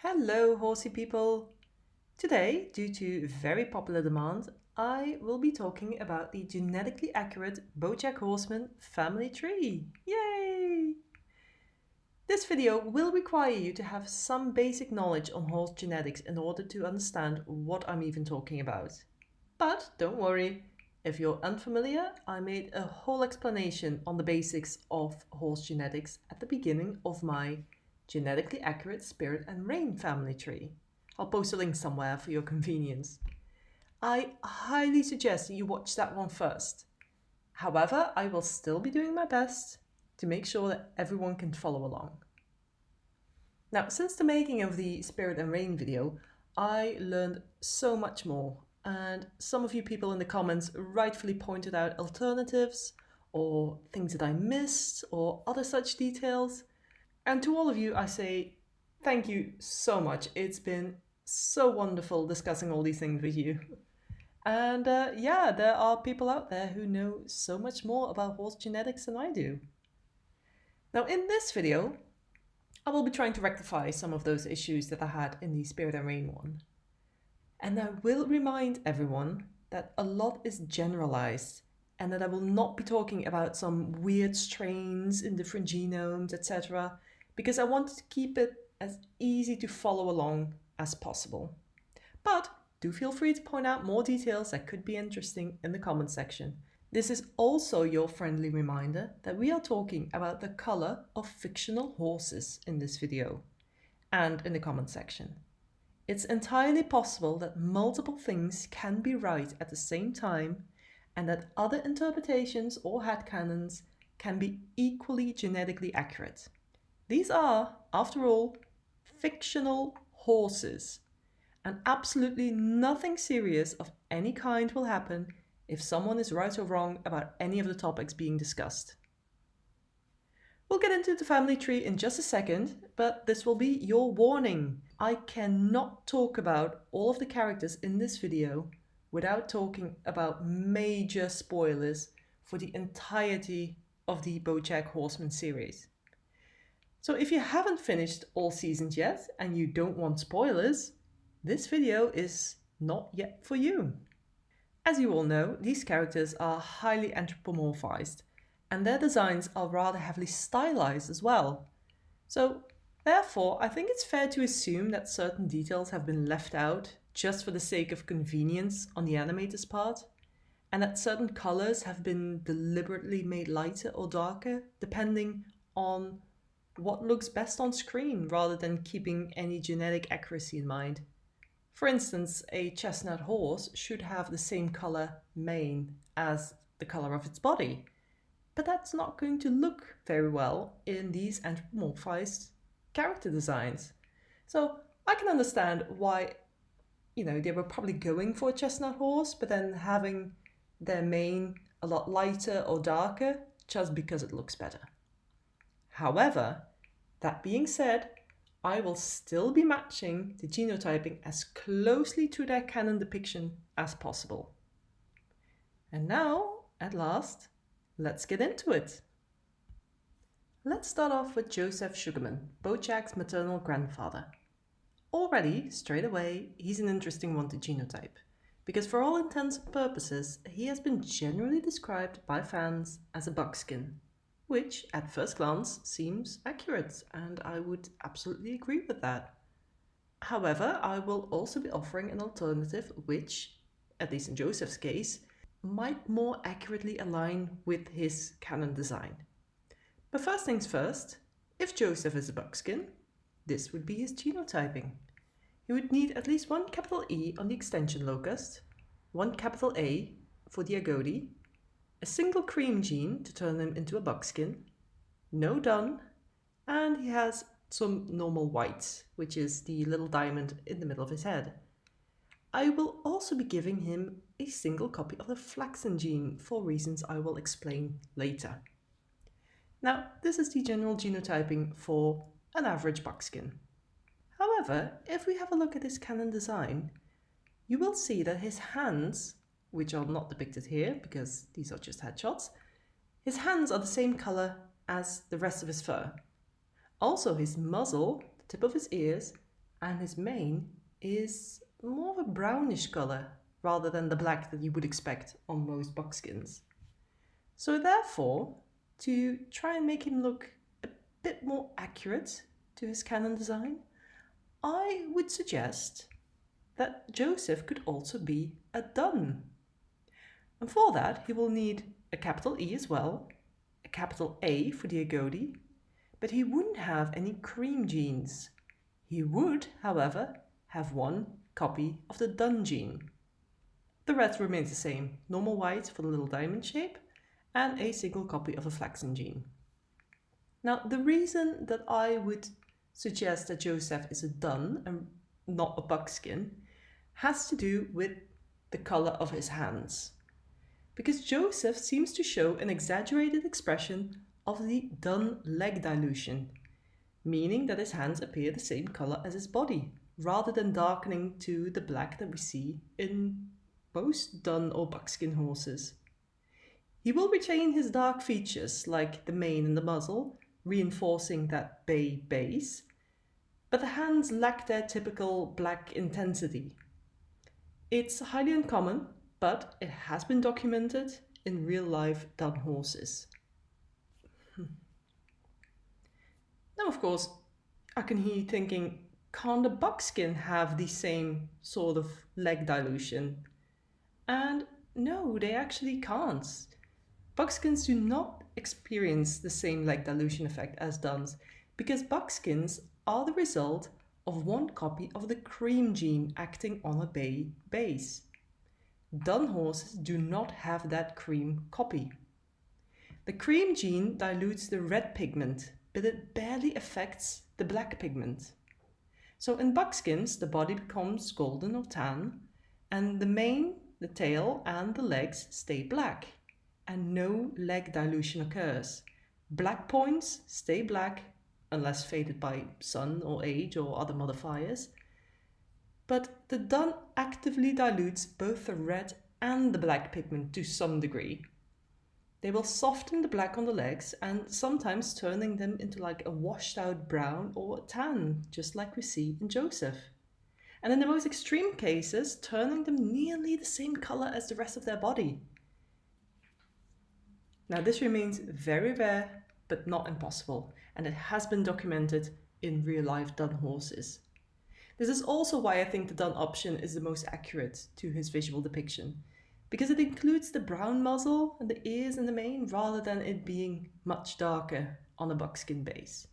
Hello, horsey people! Today, due to very popular demand, I will be talking about the genetically accurate Bojack Horseman family tree. Yay! This video will require you to have some basic knowledge on horse genetics in order to understand what I'm even talking about. But don't worry, if you're unfamiliar, I made a whole explanation on the basics of horse genetics at the beginning of my genetically accurate spirit and rein family tree. I'll post a link somewhere for your convenience. I highly suggest that you watch that one first. However, I will still be doing my best to make sure that everyone can follow along. Now, since the making of the spirit and rein video, I learned so much more, and some of you people in the comments rightfully pointed out alternatives or things that I missed or other such details. And to all of you, I say thank you so much. It's been so wonderful discussing all these things with you. And yeah, there are people out there who know so much more about horse genetics than I do. Now, in this video, I will be trying to rectify some of those issues that I had in the Spirit and Rein one. And I will remind everyone that a lot is generalized and that I will not be talking about some weird strains in different genomes, etc., because I wanted to keep it as easy to follow along as possible. But do feel free to point out more details that could be interesting in the comment section. This is also your friendly reminder that we are talking about the color of fictional horses in this video and in the comment section. It's entirely possible that multiple things can be right at the same time and that other interpretations or headcanons can be equally genetically accurate. These are, after all, fictional horses, and absolutely nothing serious of any kind will happen if someone is right or wrong about any of the topics being discussed. We'll get into the family tree in just a second, but this will be your warning. I cannot talk about all of the characters in this video without talking about major spoilers for the entirety of the Bojack Horseman series. So if you haven't finished all seasons yet and you don't want spoilers, this video is not yet for you. As you all know, these characters are highly anthropomorphized, and their designs are rather heavily stylized as well. So, therefore, I think it's fair to assume that certain details have been left out just for the sake of convenience on the animator's part, and that certain colors have been deliberately made lighter or darker depending on what looks best on screen rather than keeping any genetic accuracy in mind. For instance, a chestnut horse should have the same color mane as the color of its body, but that's not going to look very well in these anthropomorphized character designs. So I can understand why, they were probably going for a chestnut horse, but then having their mane a lot lighter or darker just because it looks better. However, that being said, I will still be matching the genotyping as closely to their canon depiction as possible. And now, at last, let's get into it. Let's start off with Joseph Sugarman, Bojack's maternal grandfather. Already, straight away, he's an interesting one to genotype, because for all intents and purposes, he has been generally described by fans as a buckskin, which at first glance seems accurate, and I would absolutely agree with that. However, I will also be offering an alternative which, at least in Joseph's case, might more accurately align with his canon design. But first things first, if Joseph is a buckskin, this would be his genotyping. He would need at least one capital E on the extension locust, one capital A for the agouti, a single cream gene to turn him into a buckskin, no dun, and he has some normal whites, which is the little diamond in the middle of his head. I will also be giving him a single copy of the flaxen gene for reasons I will explain later. Now, this is the general genotyping for an average buckskin. However, if we have a look at his canon design, you will see that his hands, which are not depicted here because these are just headshots, his hands are the same color as the rest of his fur. Also, his muzzle, the tip of his ears, and his mane is more of a brownish color rather than the black that you would expect on most buckskins. So therefore, to try and make him look a bit more accurate to his canon design, I would suggest that Joseph could also be a dun. And for that, he will need a capital E as well, a capital A for the agouti, but he wouldn't have any cream genes. He would, however, have one copy of the dun gene. The rest remains the same, normal white for the little diamond shape, and a single copy of the flaxen gene. Now, the reason that I would suggest that Joseph is a dun and not a buckskin has to do with the color of his hands. Because Joseph seems to show an exaggerated expression of the dun leg dilution, meaning that his hands appear the same color as his body, rather than darkening to the black that we see in most dun or buckskin horses. He will retain his dark features like the mane and the muzzle, reinforcing that bay base, but the hands lack their typical black intensity. It's highly uncommon, but it has been documented in real-life dun horses. Now, of course, I can hear you thinking, can't a buckskin have the same sort of leg dilution? And no, they actually can't. Buckskins do not experience the same leg dilution effect as duns because buckskins are the result of one copy of the cream gene acting on a bay base. Dun horses do not have that cream copy. The cream gene dilutes the red pigment, but it barely affects the black pigment. So in buckskins, the body becomes golden or tan, and the mane, the tail, and the legs stay black, and no leg dilution occurs. Black points stay black, unless faded by sun or age or other modifiers. But the dun actively dilutes both the red and the black pigment to some degree. They will soften the black on the legs and sometimes turning them into like a washed out brown or a tan, just like we see in Joseph. And in the most extreme cases, turning them nearly the same color as the rest of their body. Now this remains very rare, but not impossible, and it has been documented in real life dun horses. This is also why I think the dun option is the most accurate to his visual depiction, because it includes the brown muzzle and the ears and the mane rather than it being much darker on a buckskin base.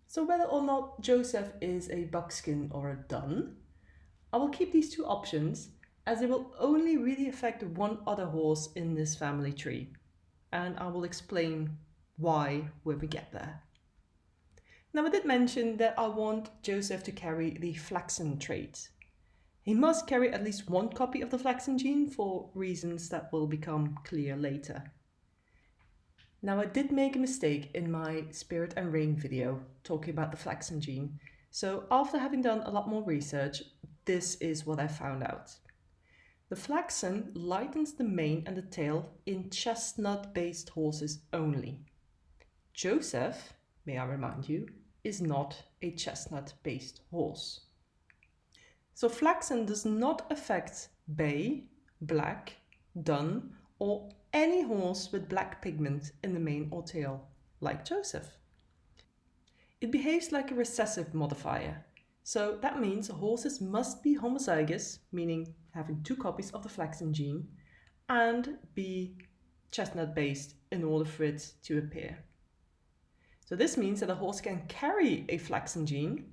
So whether or not Joseph is a buckskin or a dun, I will keep these two options as they will only really affect one other horse in this family tree, and I will explain why when we get there. Now I did mention that I want Joseph to carry the flaxen trait. He must carry at least one copy of the flaxen gene for reasons that will become clear later. Now I did make a mistake in my Spirit and Rain video talking about the flaxen gene, so after having done a lot more research, this is what I found out. The flaxen lightens the mane and the tail in chestnut-based horses only. Joseph, may I remind you, is not a chestnut-based horse. So flaxen does not affect bay, black, dun, or any horse with black pigment in the mane or tail, like Joseph. It behaves like a recessive modifier, so that means horses must be homozygous, meaning having two copies of the flaxen gene, and be chestnut-based in order for it to appear. So this means that a horse can carry a flaxen gene,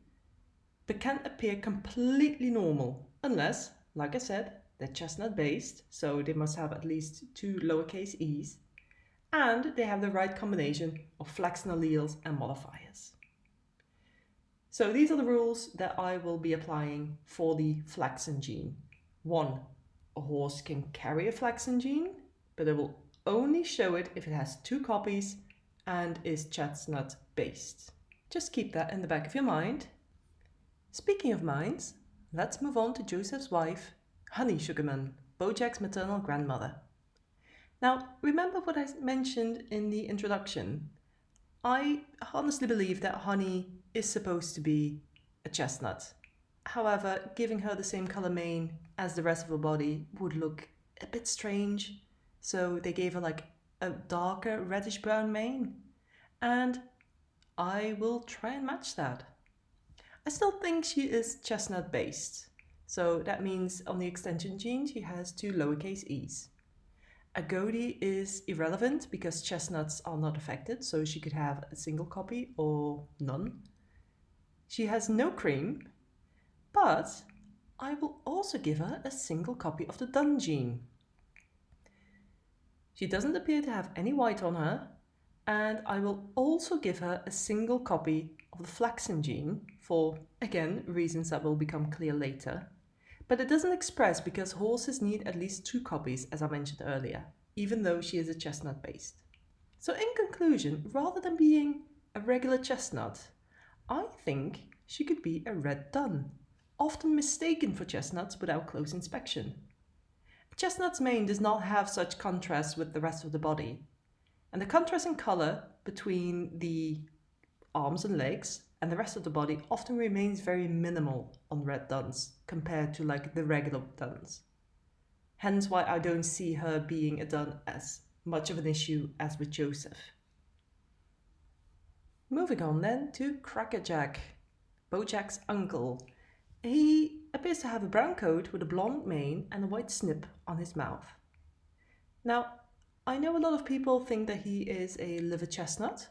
but can appear completely normal, unless, like I said, they're chestnut-based, so they must have at least two lowercase e's, and they have the right combination of flaxen alleles and modifiers. So these are the rules that I will be applying for the flaxen gene. 1. A horse can carry a flaxen gene, but it will only show it if it has two copies and is chestnut based. Just keep that in the back of your mind. Speaking of minds, let's move on to Joseph's wife, Honey Sugarman, Bojack's maternal grandmother. Now, remember what I mentioned in the introduction? I honestly believe that Honey is supposed to be a chestnut. However, giving her the same color mane as the rest of her body would look a bit strange, so they gave her like a darker reddish brown mane, and I will try and match that. I still think she is chestnut based, so that means on the extension gene she has 2 lowercase e's. Agouti is irrelevant because chestnuts are not affected, so she could have a single copy or none. She has no cream, but I will also give her a single copy of the dun gene. She doesn't appear to have any white on her, and I will also give her a single copy of the flaxen gene for, again, reasons that will become clear later. But it doesn't express because horses need at least 2 copies, as I mentioned earlier, even though she is a chestnut based. So in conclusion, rather than being a regular chestnut, I think she could be a red dun, often mistaken for chestnuts without close inspection. A chestnut's mane does not have such contrast with the rest of the body, and the contrast in color between the arms and legs and the rest of the body often remains very minimal on red duns compared to like the regular duns. Hence why I don't see her being a dun as much of an issue as with Joseph. Moving on then to Crackerjack, Bojack's uncle. He appears to have a brown coat with a blonde mane and a white snip on his mouth. Now, I know a lot of people think that he is a liver chestnut,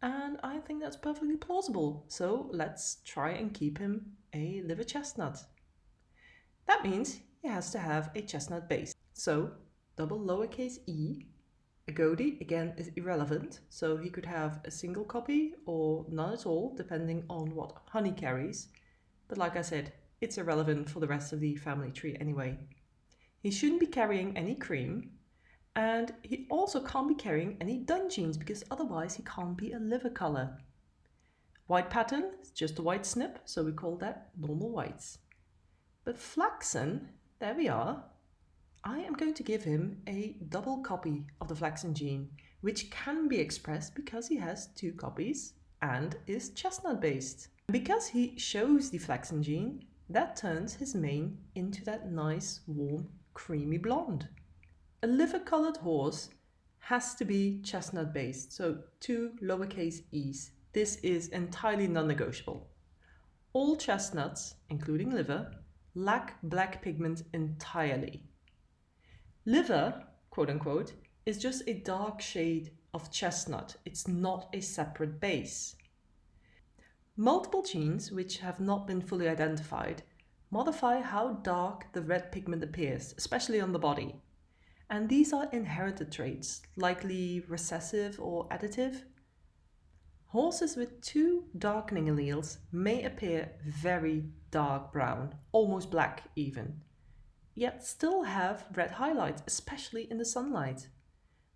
and I think that's perfectly plausible, so let's try and keep him a liver chestnut. That means he has to have a chestnut base, so double lowercase e. Agouti, again, is irrelevant, so he could have a single copy or none at all, depending on what honey carries. But like I said, it's irrelevant for the rest of the family tree anyway. He shouldn't be carrying any cream, and he also can't be carrying any dun genes because otherwise he can't be a liver color. White pattern is just a white snip, so we call that normal whites. But flaxen, there we are. I am going to give him a double copy of the flaxen gene, which can be expressed because he has 2 copies and is chestnut based. Because he shows the flaxen gene, that turns his mane into that nice, warm, creamy blonde. A liver-colored horse has to be chestnut based, so 2 lowercase e's. This is entirely non-negotiable. All chestnuts, including liver, lack black pigment entirely. Liver, quote unquote, is just a dark shade of chestnut. It's not a separate base. Multiple genes, which have not been fully identified, modify how dark the red pigment appears, especially on the body. And these are inherited traits, likely recessive or additive. Horses with 2 darkening alleles may appear very dark brown, almost black even, yet still have red highlights, especially in the sunlight.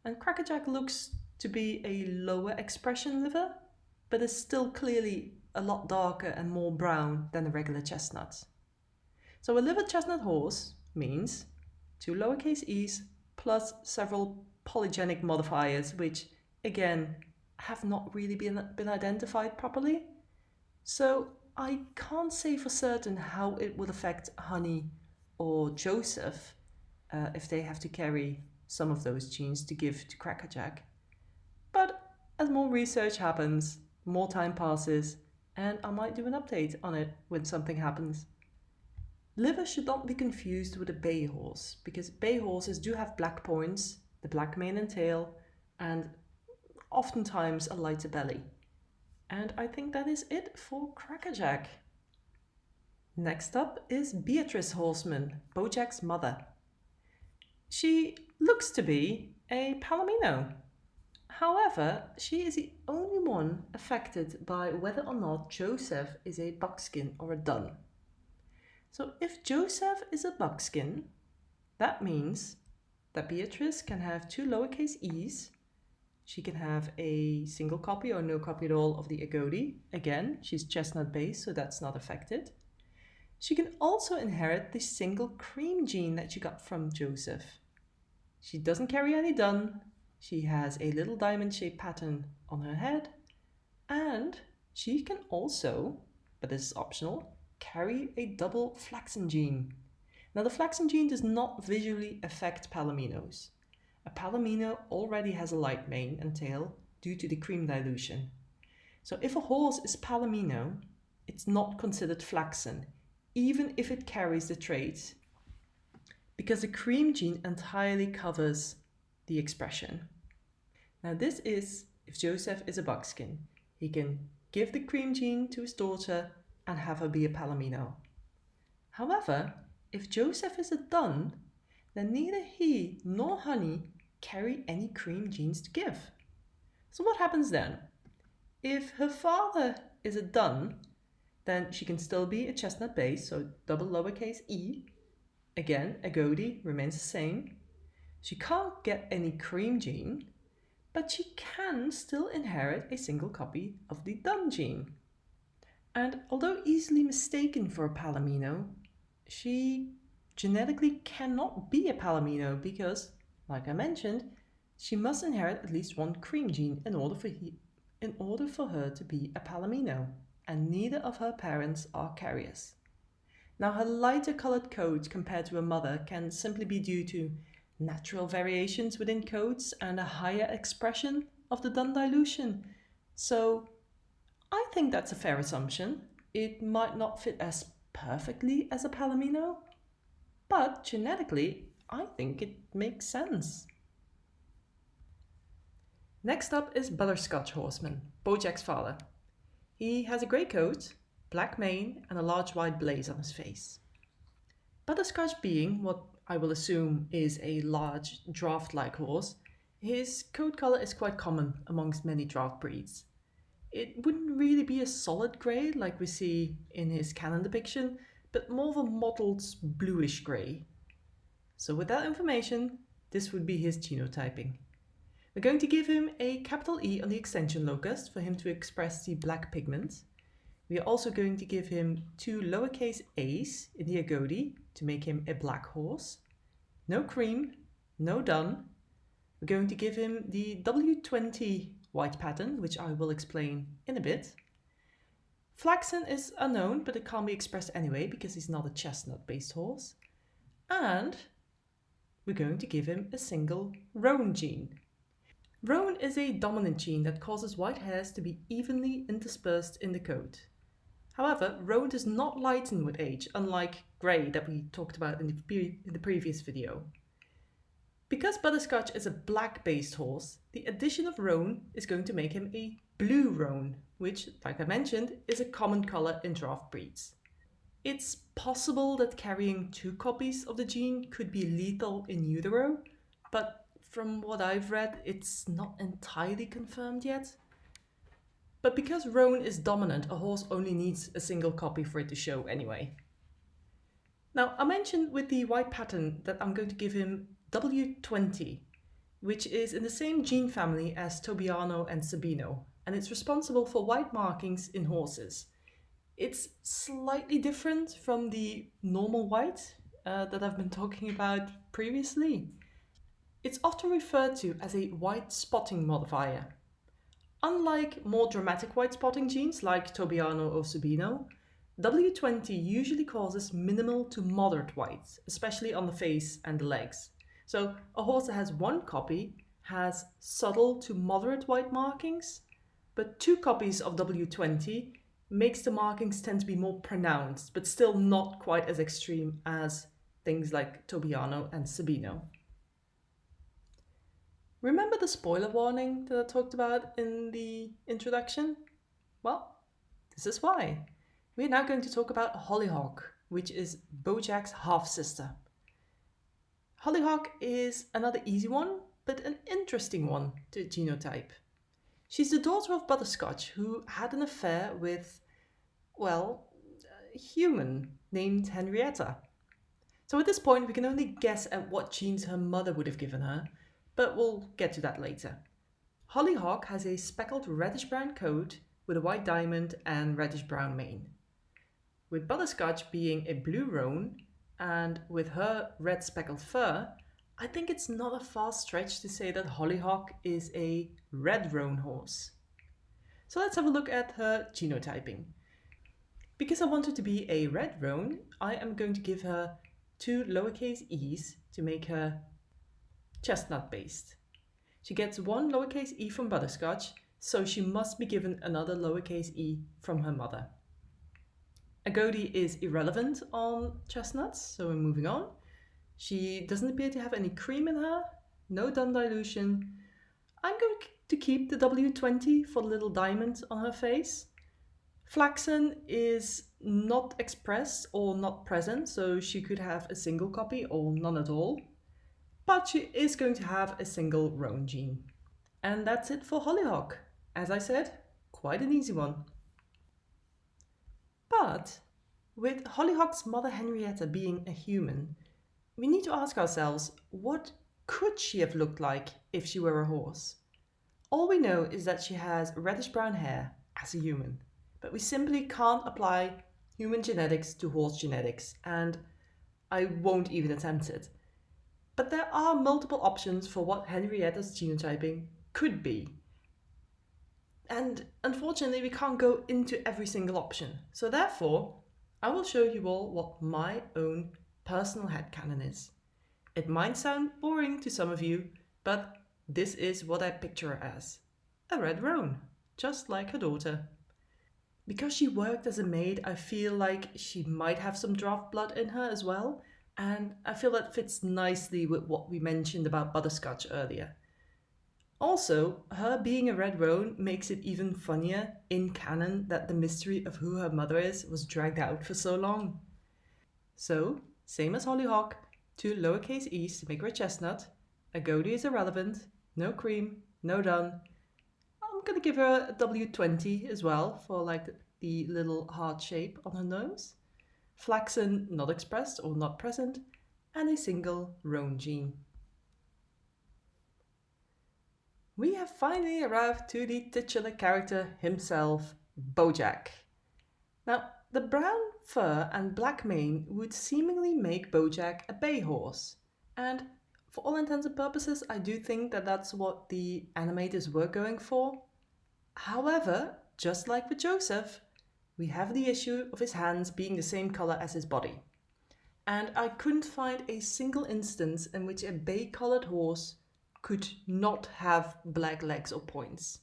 And Crackerjack looks to be a lower expression liver, but is still clearly a lot darker and more brown than a regular chestnut. So a liver chestnut horse means 2 lowercase e's plus several polygenic modifiers, which again have not really been identified properly. So I can't say for certain how it will affect Honey or Joseph if they have to carry some of those genes to give to Crackerjack. But as more research happens, more time passes, and I might do an update on it when something happens. Liver should not be confused with a bay horse, because bay horses do have black points, the black mane and tail, and oftentimes a lighter belly. And I think that is it for Crackerjack. Next up is Beatrice Horseman, Bojack's mother. She looks to be a Palomino. However, she is the only one affected by whether or not Joseph is a buckskin or a dun. So if Joseph is a buckskin, that means that Beatrice can have 2 lowercase e's. She can have a single copy or no copy at all of the Agouti. Again, she's chestnut based, so that's not affected. She can also inherit the single cream gene that she got from Joseph. She doesn't carry any dun. She has a little diamond-shaped pattern on her head. And she can also but this is optional, carry a double flaxen gene. Now the flaxen gene does not visually affect palominos. A palomino already has a light mane and tail due to the cream dilution. So if a horse is palomino, it's not considered flaxen, even if it carries the traits, because the cream gene entirely covers the expression. Now this is if Joseph is a buckskin. He can give the cream gene to his daughter and have her be a palomino. However, if Joseph is a dun, then neither he nor Honey carry any cream genes to give. So what happens then? If her father is a dun, then she can still be a chestnut base, so double lowercase e. Again, a goatee remains the same. She can't get any cream gene, but she can still inherit a single copy of the dun gene. And although easily mistaken for a palomino, she genetically cannot be a palomino because, like I mentioned, she must inherit at least one cream gene in order for her to be a palomino, and neither of her parents are carriers. Now her lighter colored coat compared to her mother can simply be due to natural variations within coats and a higher expression of the dun dilution. So I think that's a fair assumption. It might not fit as perfectly as a palomino, but genetically I think it makes sense. Next up is Butterscotch Horseman, Bojack's father. He has a grey coat, black mane and a large white blaze on his face. Butterscotch being what I will assume is a large draft-like horse, his coat colour is quite common amongst many draft breeds. It wouldn't really be a solid grey like we see in his canon depiction, but more of a mottled bluish grey. So with that information, this would be his genotyping. We're going to give him a capital E on the extension locus for him to express the black pigment. We are also going to give him 2 lowercase a's in the agouti to make him a black horse. No cream, no dun. We're going to give him the W20 white pattern, which I will explain in a bit. Flaxen is unknown, but it can't be expressed anyway because he's not a chestnut-based horse. And we're going to give him a single roan gene. Roan is a dominant gene that causes white hairs to be evenly interspersed in the coat. However, roan does not lighten with age, unlike grey that we talked about in the previous video. Because Butterscotch is a black-based horse, the addition of roan is going to make him a blue roan, which, like I mentioned, is a common colour in draft breeds. It's possible that carrying 2 copies of the gene could be lethal in utero, but from what I've read, it's not entirely confirmed yet. But because roan is dominant, a horse only needs a single copy for it to show anyway. Now, I mentioned with the white pattern that I'm going to give him W20, which is in the same gene family as Tobiano and Sabino, and it's responsible for white markings in horses. It's slightly different from the normal white that I've been talking about previously. It's often referred to as a white spotting modifier. Unlike more dramatic white spotting genes like Tobiano or Sabino, W20 usually causes minimal to moderate white, especially on the face and the legs. So a horse that has 1 copy has subtle to moderate white markings, but 2 copies of W20 makes the markings tend to be more pronounced, but still not quite as extreme as things like Tobiano and Sabino. Remember the spoiler warning that I talked about in the introduction? Well, this is why. We're now going to talk about Hollyhock, which is Bojack's half-sister. Hollyhock is another easy one, but an interesting one to genotype. She's the daughter of Butterscotch, who had an affair with, well, a human named Henrietta. So at this point, we can only guess at what genes her mother would have given her, but we'll get to that later. Hollyhock has a speckled reddish-brown coat with a white diamond and reddish-brown mane. With Butterscotch being a blue roan and with her red speckled fur, I think it's not a far stretch to say that Hollyhock is a red roan horse. So let's have a look at her genotyping. Because I want her to be a red roan, I am going to give her 2 lowercase e's to make her chestnut based. She gets 1 lowercase e from Butterscotch, so she must be given another lowercase e from her mother. Agodi is irrelevant on chestnuts, so we're moving on. She doesn't appear to have any cream in her, no dun dilution. I'm going to keep the W20 for the little diamond on her face. Flaxen is not expressed or not present, so she could have a single copy or none at all. But she is going to have a single roan gene. And that's it for Hollyhock. As I said, quite an easy one. But with Hollyhock's mother Henrietta being a human, we need to ask ourselves, what could she have looked like if she were a horse? All we know is that she has reddish brown hair as a human, but we simply can't apply human genetics to horse genetics, and I won't even attempt it. But there are multiple options for what Henrietta's genotyping could be. And unfortunately, we can't go into every single option. So therefore, I will show you all what my own personal headcanon is. It might sound boring to some of you, but this is what I picture her as. A red roan, just like her daughter. Because she worked as a maid, I feel like she might have some draft blood in her as well, and I feel that fits nicely with what we mentioned about Butterscotch earlier. Also, her being a red roan makes it even funnier in canon that the mystery of who her mother is was dragged out for so long. So, same as Hollyhock, 2 lowercase e's to make her a chestnut. Agodi is irrelevant, no cream, no dun. I'm gonna give her a W20 as well for like the little heart shape on her nose. Flaxen not expressed or not present, and a single roan gene. We have finally arrived to the titular character himself, Bojack. Now, the brown fur and black mane would seemingly make Bojack a bay horse, and for all intents and purposes, I do think that that's what the animators were going for. However, just like with Joseph, we have the issue of his hands being the same color as his body. And I couldn't find a single instance in which a bay-colored horse could not have black legs or points.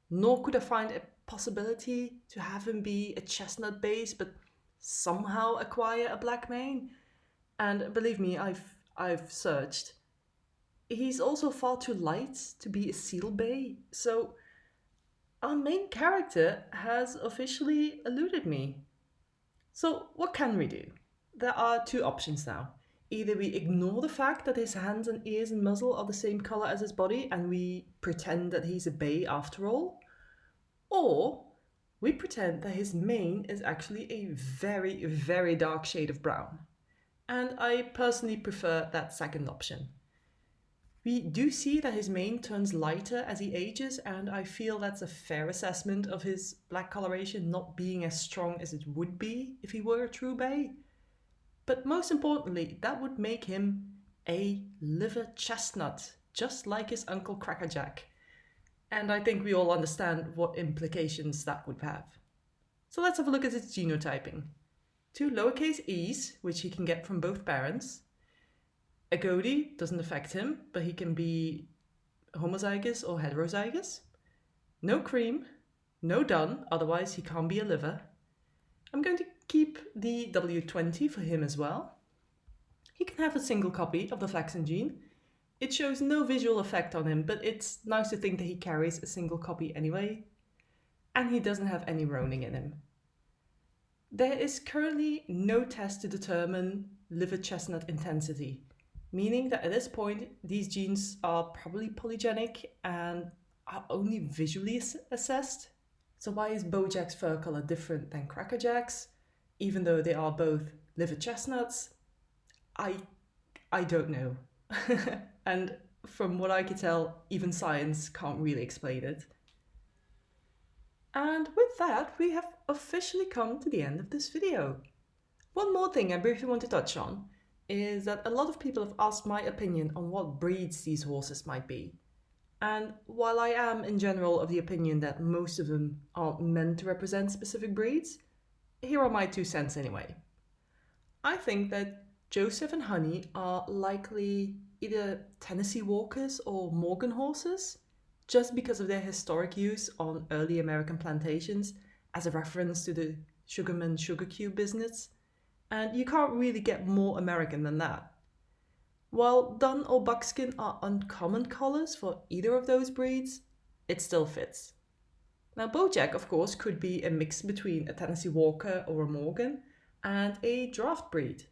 Nor could I find a possibility to have him be a chestnut base but somehow acquire a black mane. And believe me, I've searched. He's also far too light to be a seal bay, so our main character has officially eluded me. So what can we do? There are 2 options now. Either we ignore the fact that his hands and ears and muzzle are the same color as his body and we pretend that he's a bay after all, or we pretend that his mane is actually a very, very dark shade of brown. And I personally prefer that second option. We do see that his mane turns lighter as he ages, and I feel that's a fair assessment of his black coloration not being as strong as it would be if he were a true bay. But most importantly, that would make him a liver chestnut, just like his uncle Crackerjack. And I think we all understand what implications that would have. So let's have a look at his genotyping. 2 lowercase e's, which he can get from both parents. Agodi doesn't affect him, but he can be homozygous or heterozygous. No cream, no dun, otherwise he can't be a liver. I'm going to keep the W20 for him as well. He can have a single copy of the flaxen gene. It shows no visual effect on him, but it's nice to think that he carries a single copy anyway. And he doesn't have any roaning in him. There is currently no test to determine liver chestnut intensity, meaning that at this point these genes are probably polygenic and are only visually assessed. So why is Bojack's fur color different than Crackerjack's, even though they are both liver chestnuts? I don't know. And from what I can tell, even science can't really explain it. And with that, we have officially come to the end of this video. One more thing I briefly want to touch on is that a lot of people have asked my opinion on what breeds these horses might be. And while I am in general of the opinion that most of them aren't meant to represent specific breeds, here are my 2 cents anyway. I think that Joseph and Honey are likely either Tennessee Walkers or Morgan horses, just because of their historic use on early American plantations as a reference to the Sugarman sugar cube business, and you can't really get more American than that. While dun or buckskin are uncommon colors for either of those breeds, it still fits. Now, Bojack, of course, could be a mix between a Tennessee Walker or a Morgan and a draft breed.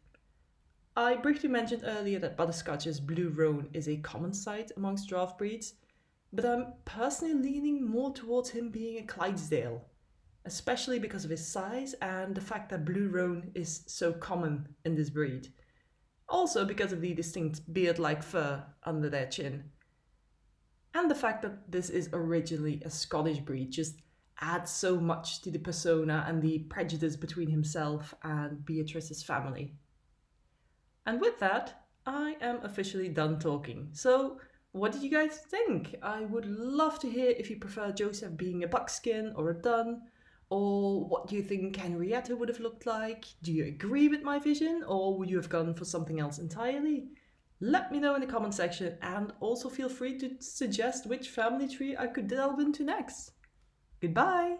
I briefly mentioned earlier that Butterscotch's blue roan is a common sight amongst draft breeds, but I'm personally leaning more towards him being a Clydesdale, especially because of his size and the fact that blue roan is so common in this breed. Also because of the distinct beard-like fur under their chin. And the fact that this is originally a Scottish breed just adds so much to the persona and the prejudice between himself and Beatrice's family. And with that, I am officially done talking. So, what did you guys think? I would love to hear if you prefer Joseph being a buckskin or a dun, or what do you think Henrietta would have looked like? Do you agree with my vision, or would you have gone for something else entirely? Let me know in the comment section, and also feel free to suggest which family tree I could delve into next. Goodbye!